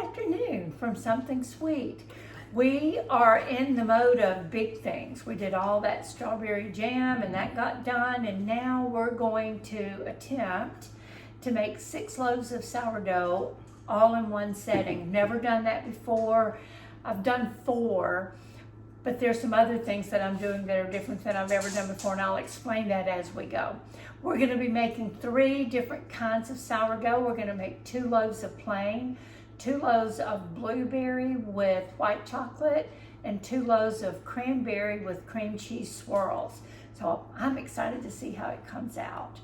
afternoon from Something Sweet. We are in the mode of big things. We did all that strawberry jam and that got done, and now we're going to attempt to make 6 loaves of sourdough all in one setting. Never done that before. I've done 4, but there's some other things that I'm doing that are different than I've ever done before, and I'll explain that as we go. We're going to be making 3 different kinds of sourdough. We're going to make 2 loaves of plain, 2 loaves of blueberry with white chocolate, and 2 loaves of cranberry with cream cheese swirls. So I'm excited to see how it comes out.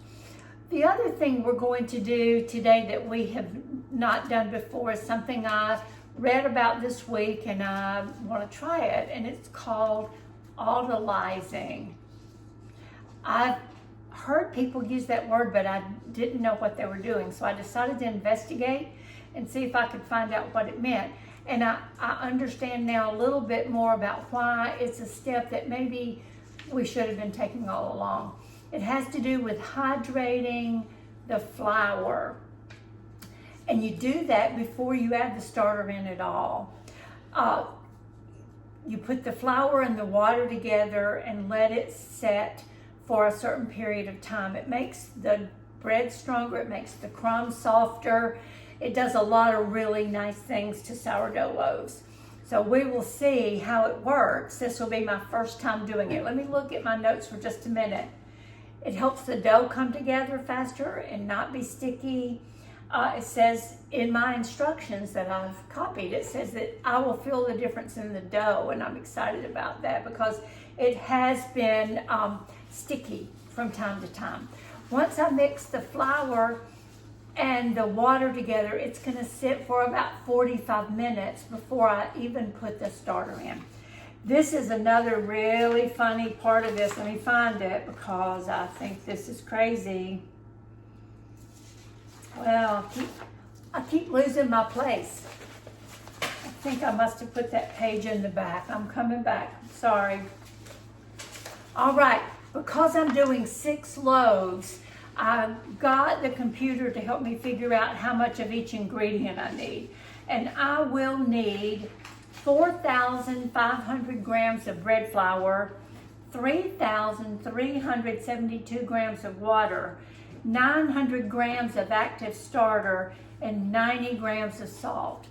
The other thing we're going to do today that we have not done before is something I read about this week, and I want to try it, and it's called autolyzing. I've heard people use that word, but I didn't know what they were doing, so I decided to investigate and see if I could find out what it meant. And I understand now a little bit more about why it's a step that maybe we should have been taking all along. It has to do with hydrating the flour. And you do that before you add the starter in at all. You put the flour and the water together and let it set for a certain period of time. It makes the bread stronger, it makes the crumbs softer. It does a lot of really nice things to sourdough loaves. So we will see how it works. This will be my first time doing it. Let me look at my notes for just a minute. It helps the dough come together faster and not be sticky. It says in my instructions that I've copied, it says that I will feel the difference in the dough, and I'm excited about that because it has been sticky from time to time. Once I mix the flour and the water together, it's going to sit for about 45 minutes before I even put the starter in. This is another really funny part of this. Let me find it because I think this is crazy. Well, I keep losing my place. I think I must have put that page in the back. I'm coming back. Sorry. All right, because I'm doing 6 loaves, I got the computer to help me figure out how much of each ingredient I need. And I will need 4,500 grams of bread flour, 3,372 grams of water, 900 grams of active starter, and 90 grams of salt.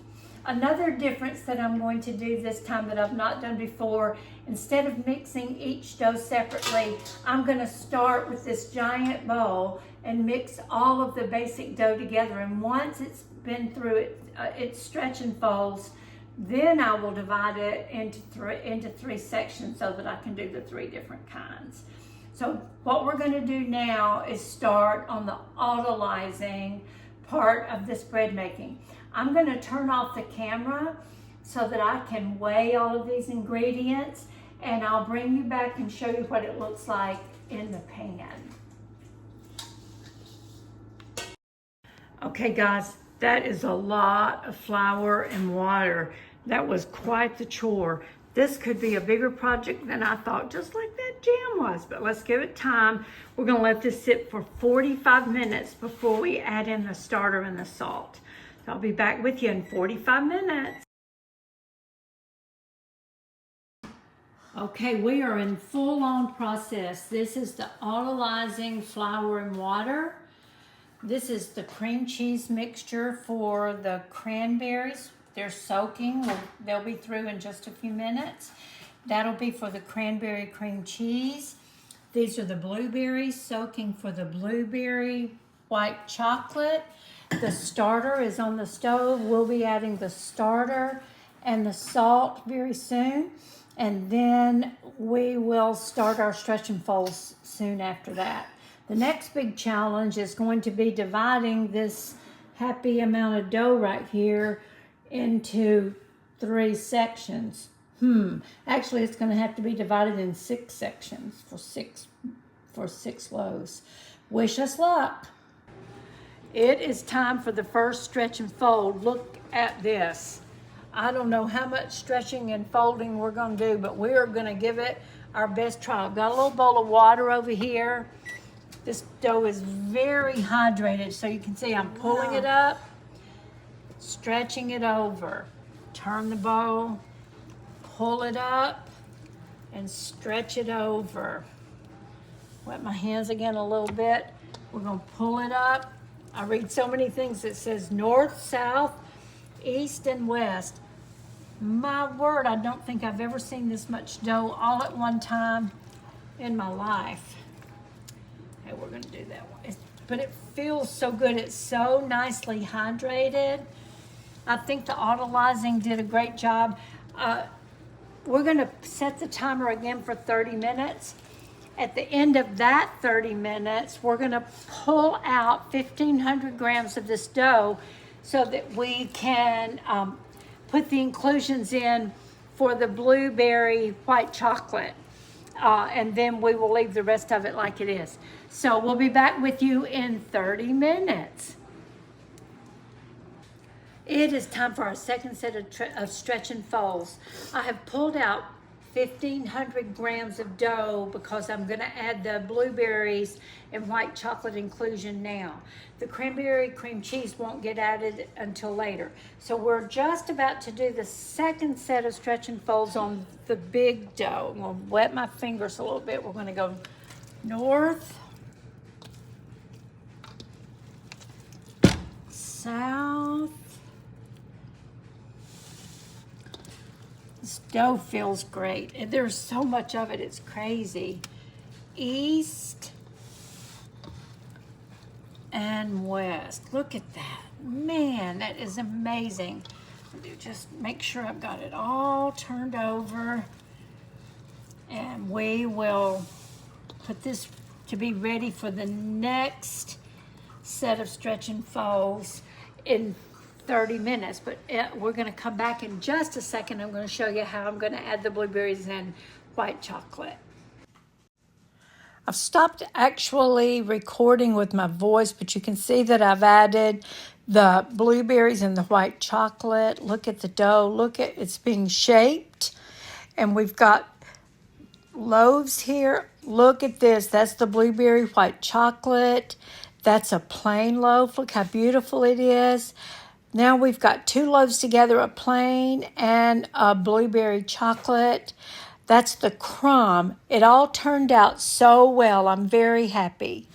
Another difference that I'm going to do this time that I've not done before, instead of mixing each dough separately, I'm going to start with this giant bowl and mix all of the basic dough together. And once it's been through its stretch and folds, then I will divide it into 3 sections so that I can do the 3 different kinds. So what we're going to do now is start on the autolyzing part of this bread making. I'm going to turn off the camera so that I can weigh all of these ingredients, and I'll bring you back and show you what it looks like in the pan. Okay guys, that is a lot of flour and water. That was quite the chore. This could be a bigger project than I thought, just like that jam was, but let's give it time. We're gonna let this sit for 45 minutes before we add in the starter and the salt. So I'll be back with you in 45 minutes. Okay, we are in full-on process. This is the autolyzing flour and water. This is the cream cheese mixture for the cranberries. They're soaking. They'll be through in just a few minutes. That'll be for the cranberry cream cheese. These are the blueberries soaking for the blueberry white chocolate. The starter is on the stove. We'll be adding the starter and the salt very soon. And then we will start our stretch and folds soon after that. The next big challenge is going to be dividing this happy amount of dough right here into 3 sections. Actually, it's going to have to be divided in 6 sections for 6 loaves. Wish us luck. It is time for the first stretch and fold. Look at this. I don't know how much stretching and folding we're going to do, but we're going to give it our best try. I've got a little bowl of water over here. This dough is very hydrated, so you can see I'm pulling it up. stretching it over. Turn the bowl, pull it up, and stretch it over. Wet my hands again a little bit. We're gonna pull it up. I read so many things that says north, south, east, and west. My word, I don't think I've ever seen this much dough all at one time in my life. Okay, we're gonna do that one. But it feels so good. It's so nicely hydrated. I think the autolyzing did a great job. We're gonna set the timer again for 30 minutes. At the end of that 30 minutes, we're gonna pull out 1,500 grams of this dough so that we can put the inclusions in for the blueberry white chocolate. And then we will leave the rest of it like it is. So we'll be back with you in 30 minutes. It is time for our second set of stretch and folds. I have pulled out 1,500 grams of dough because I'm gonna add the blueberries and white chocolate inclusion now. The cranberry cream cheese won't get added until later. So we're just about to do the second set of stretch and folds on the big dough. I'm gonna wet my fingers a little bit. We're gonna go north, south. This dough feels great. And there's so much of it, it's crazy. East and west. Look at that. Man, that is amazing. Just make sure I've got it all turned over. And we will put this to be ready for the next set of stretch and folds in 30 minutes, but we're going to come back in just a second. I'm going to show you how I'm going to add the blueberries and white chocolate. I've stopped actually recording with my voice, but you can see that I've added the blueberries and the white chocolate. Look at the dough. Look at it's being shaped, and we've got loaves here. Look at this. That's the blueberry white chocolate. That's a plain loaf. Look how beautiful it is. Now we've got two loaves together, a plain and a blueberry chocolate. That's the crumb. It all turned out so well. I'm very happy.